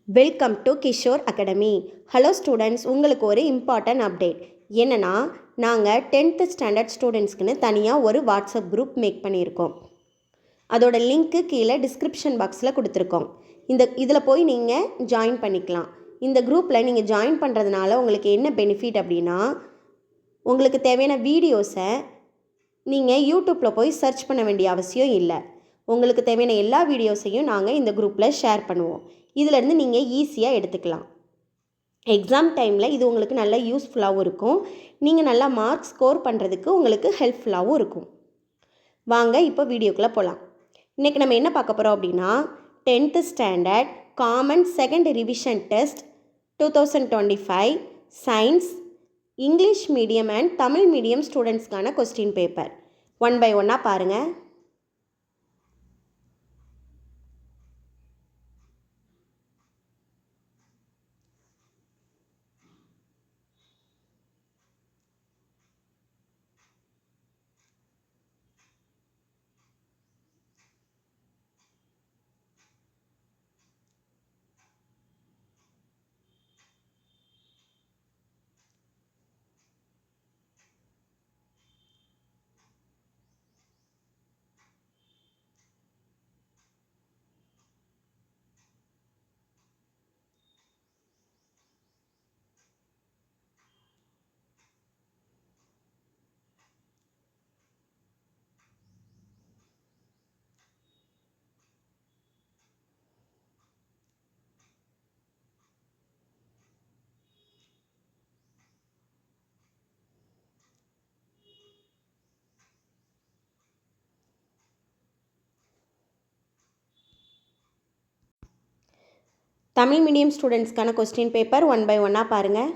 Welcome to Kishore academy. Hello students, உங்களுக்கு ஒரு important update. என்னென்னா, நாங்கள் 10th ஸ்டாண்டர்ட் ஸ்டூடெண்ட்ஸ்க்குன்னு தனியாக ஒரு வாட்ஸ்அப் குரூப் மேக் பண்ணியிருக்கோம். அதோட லிங்க்கு கீழே டிஸ்கிரிப்ஷன் பாக்ஸில் கொடுத்துருக்கோம். இதில் போய் நீங்கள் ஜாயின் பண்ணிக்கலாம். இந்த குரூப்பில் நீங்கள் ஜாயின் பண்ணுறதுனால உங்களுக்கு என்ன பெனிஃபிட் அப்படின்னா, உங்களுக்கு தேவையான வீடியோஸை நீங்கள் யூடியூப்பில் போய் சர்ச் பண்ண வேண்டிய அவசியம் இல்லை. உங்களுக்கு தேவையான எல்லா வீடியோஸையும் நாங்கள் இந்த குரூப்பில் ஷேர் பண்ணுவோம். இதிலேருந்து நீங்கள் ஈஸியாக எடுத்துக்கலாம். எக்ஸாம் டைமில் இது உங்களுக்கு நல்ல யூஸ்ஃபுல்லாகவும் இருக்கும். நீங்கள் நல்லா மார்க் ஸ்கோர் பண்ணுறதுக்கு உங்களுக்கு ஹெல்ப்ஃபுல்லாகவும் இருக்கும். வாங்க இப்போ வீடியோக்குள்ளே போகலாம். இன்றைக்கி நம்ம என்ன பார்க்க போகிறோம் அப்படின்னா, 10th standard common second revision test 2025 science, English medium and Tamil medium ஸ்டூடெண்ட்ஸ்க்கான கொஸ்டின் பேப்பர் ஒன் பை ஒன்னாக பாருங்கள். தமிழ் மீடியம் ஸ்டூடெண்ட்ஸ்க்கான கொஸ்டின் பேப்பர் ஒன் பை ஒன்னாக பாருங்கள்.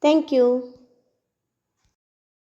Thank you.